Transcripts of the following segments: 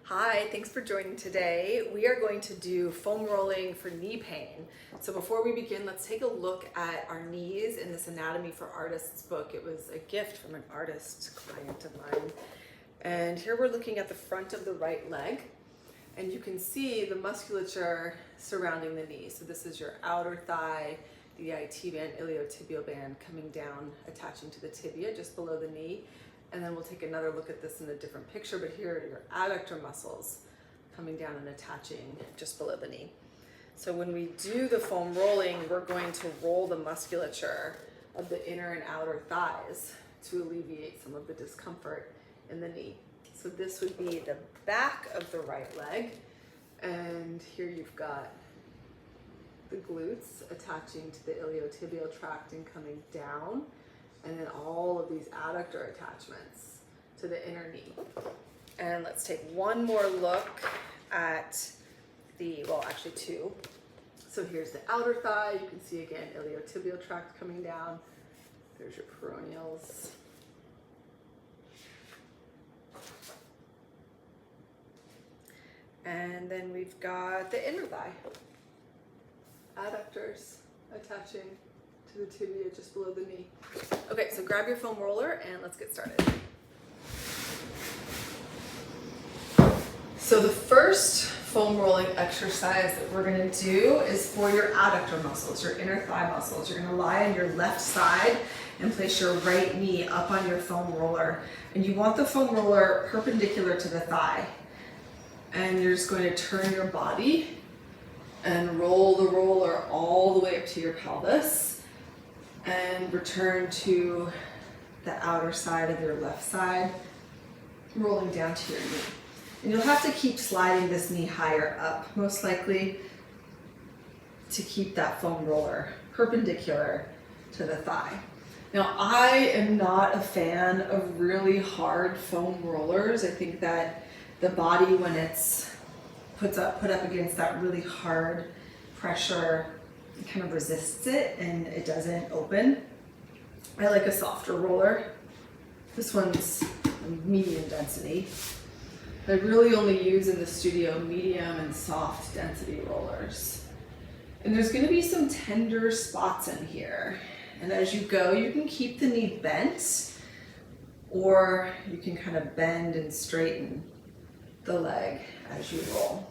Hi, thanks for joining today. We are going to do foam rolling for knee pain. So before we begin, let's take a look at our knees in this Anatomy for Artists book. It was a gift from an artist client of mine. And here we're looking at the front of the right leg, and you can see the musculature surrounding the knee. So this is your outer thigh, the IT band, iliotibial band coming down, attaching to the tibia just below the knee. And then we'll take another look at this in a different picture, but here are your adductor muscles coming down and attaching just below the knee. So when we do the foam rolling, we're going to roll the musculature of the inner and outer thighs to alleviate some of the discomfort in the knee. So this would be the back of the right leg, and here you've got the glutes attaching to the iliotibial tract and coming down, and then all of these adductor attachments to the inner knee. And let's take one more look at actually two. So here's the outer thigh. You can see again, iliotibial tract coming down. There's your peroneals. And then we've got the inner thigh. Adductors attaching to the tibia just below the knee. Okay, so grab your foam roller and let's get started. So the first foam rolling exercise that we're gonna do is for your adductor muscles, your inner thigh muscles. You're gonna lie on your left side and place your right knee up on your foam roller. And you want the foam roller perpendicular to the thigh. And you're just going to turn your body and roll the roller all the way up to your pelvis and return to the outer side of your left side, rolling down to your knee. And you'll have to keep sliding this knee higher up, most likely, to keep that foam roller perpendicular to the thigh. Now, I am not a fan of really hard foam rollers. I think that the body, when it's put up against that really hard pressure, it kind of resists it and it doesn't open. I like a softer roller. This one's medium density. I really only use in the studio medium and soft density rollers. And there's going to be some tender spots in here. And as you go, you can keep the knee bent, or you can kind of bend and straighten the leg as you roll.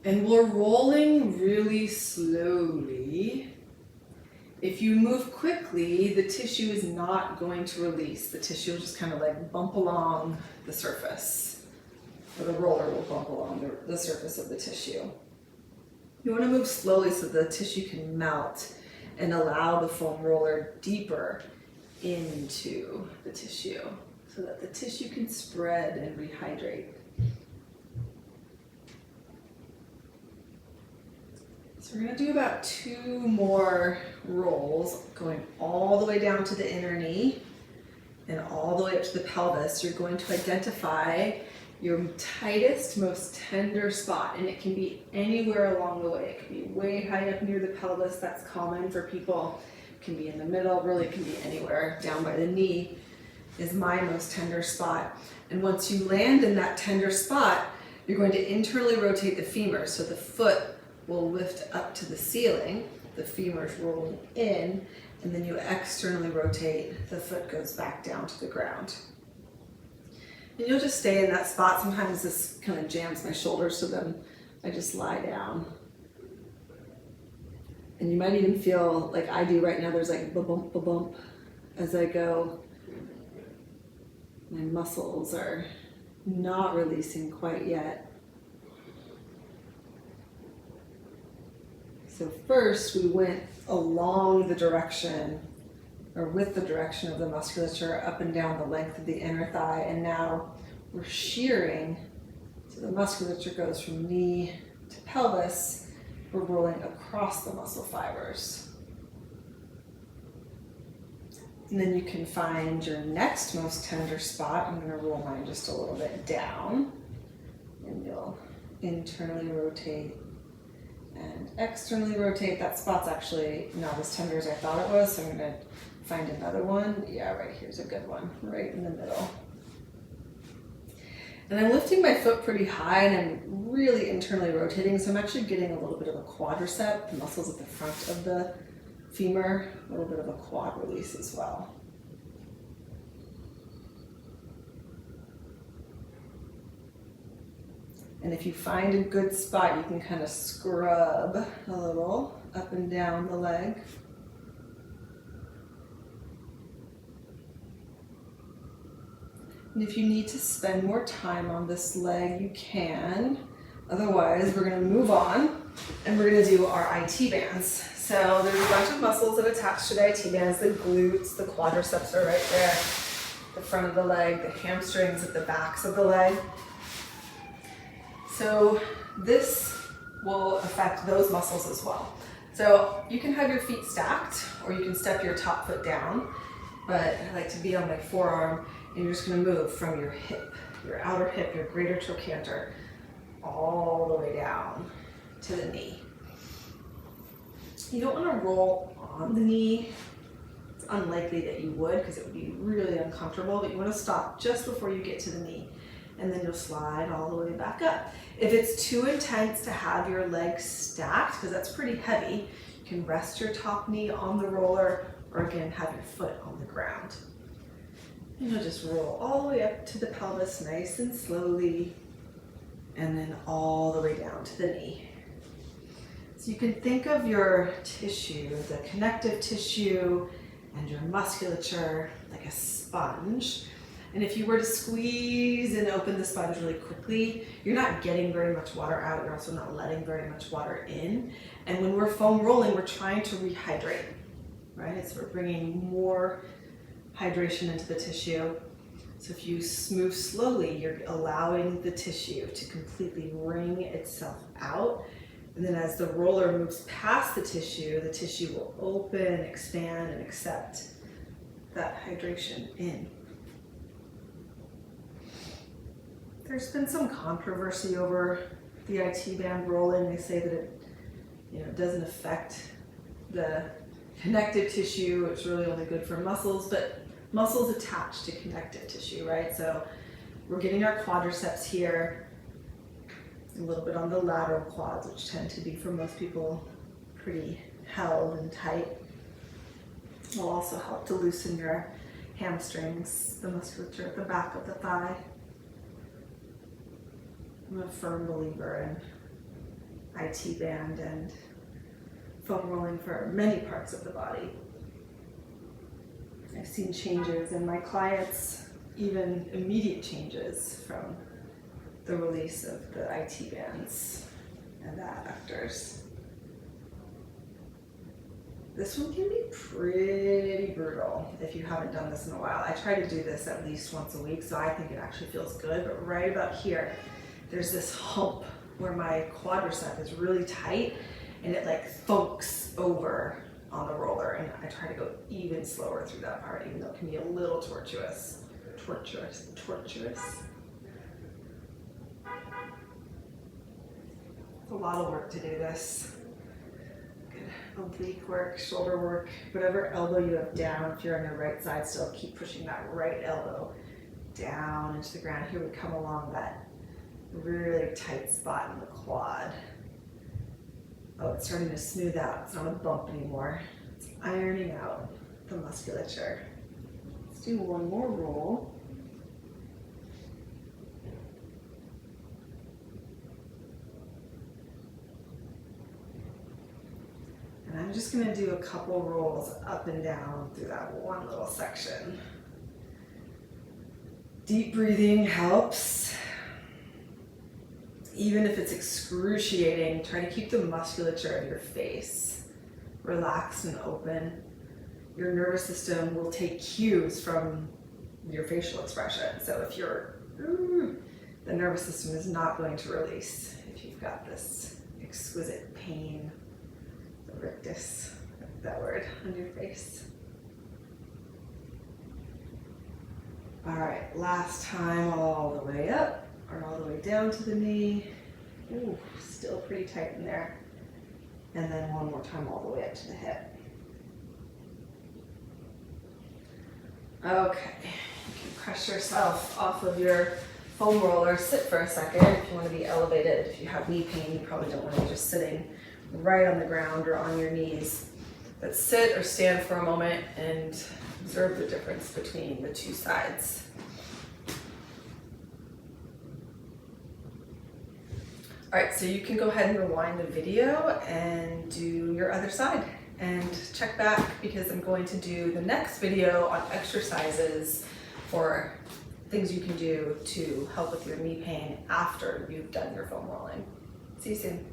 And we're rolling really slowly. If you move quickly, the tissue is not going to release. The tissue will just kind of like bump along the surface, or the roller will bump along the surface of the tissue. You want to move slowly so the tissue can melt and allow the foam roller deeper into the tissue, so that the tissue can spread and rehydrate. So we're going to do about 2 more rolls, going all the way down to the inner knee and all the way up to the pelvis. You're going to identify your tightest, most tender spot, and it can be anywhere along the way. It can be way high up near the pelvis. That's common for people. It can be in the middle, really it can be anywhere. Down by the knee is my most tender spot. And once you land in that tender spot, you're going to internally rotate the femur. So the foot will lift up to the ceiling, the femur's rolling in, and then you externally rotate, the foot goes back down to the ground. And you'll just stay in that spot. Sometimes this kind of jams my shoulders, so then I just lie down. And you might even feel, like I do right now, there's like ba-bump, ba-bump as I go. My muscles are not releasing quite yet. So first we went along the direction, or with the direction of the musculature up and down the length of the inner thigh, and now we're shearing, so the musculature goes from knee to pelvis. We're rolling across the muscle fibers. And then you can find your next most tender spot. I'm going to roll mine just a little bit down, and you'll internally rotate and externally rotate. That spot's actually not as tender as I thought it was, so I'm going to find another one. Yeah, right here's a good one, right in the middle. And I'm lifting my foot pretty high and I'm really internally rotating, so I'm actually getting a little bit of a quadricep, the muscles at the front of the femur, a little bit of a quad release as well. And if you find a good spot, you can kind of scrub a little up and down the leg. And if you need to spend more time on this leg, you can. Otherwise, we're going to move on and we're going to do our IT bands. So there's a bunch of muscles that attach to the IT bands, the glutes, the quadriceps are right there, the front of the leg, the hamstrings at the backs of the leg. So this will affect those muscles as well. So you can have your feet stacked or you can step your top foot down, but I like to be on my forearm, and you're just going to move from your hip, your outer hip, your greater trochanter, all the way down to the knee. You don't want to roll on the knee. It's unlikely that you would because it would be really uncomfortable, but you want to stop just before you get to the knee, and then you'll slide all the way back up. If it's too intense to have your legs stacked, because that's pretty heavy, you can rest your top knee on the roller, or again, have your foot on the ground. And you'll just roll all the way up to the pelvis nice and slowly, and then all the way down to the knee. So you can think of your tissue, the connective tissue and your musculature like a sponge. And if you were to squeeze and open the sponge really quickly, you're not getting very much water out, you're also not letting very much water in. And when we're foam rolling, we're trying to rehydrate, right? So we're bringing more hydration into the tissue. So if you move slowly, you're allowing the tissue to completely wring itself out. And then as the roller moves past the tissue will open, expand, and accept that hydration in. There's been some controversy over the IT band rolling. They say that it doesn't affect the connective tissue. It's really only good for muscles, but muscles attach to connective tissue, right? So we're getting our quadriceps here, a little bit on the lateral quads, which tend to be for most people pretty held and tight. Will also help to loosen your hamstrings, the musculature at the back of the thigh. I'm a firm believer in IT band and foam rolling for many parts of the body. I've seen changes in my clients, even immediate changes from the release of the IT bands and the adductors. This one can be pretty brutal if you haven't done this in a while. I try to do this at least once a week, so I think it actually feels good, but right about here, there's this hump where my quadricep is really tight and it like thunks over on the roller, and I try to go even slower through that part, even though it can be a little tortuous. It's a lot of work to do this. Good oblique work, shoulder work, whatever elbow you have down. If you're on the right side, still keep pushing that right elbow down into the ground. Here we come along that really tight spot in the quad. Oh, it's starting to smooth out. It's not a bump anymore. It's ironing out the musculature. Let's do one more roll. And I'm just going to do a couple rolls up and down through that one little section. Deep breathing helps. Even if it's excruciating, try to keep the musculature of your face relaxed and open. Your nervous system will take cues from your facial expression. So if you're, the nervous system is not going to release if you've got this exquisite pain, the rictus, that word, on your face. All right, last time all the way up. Or all the way down to the knee. Ooh, still pretty tight in there. And then one more time all the way up to the hip. Okay, you can press yourself off of your foam roller, sit for a second if you want to be elevated. If you have knee pain, you probably don't want to be just sitting right on the ground or on your knees. But sit or stand for a moment and observe the difference between the two sides. All right, so you can go ahead and rewind the video and do your other side and check back, because I'm going to do the next video on exercises for things you can do to help with your knee pain after you've done your foam rolling. See you soon.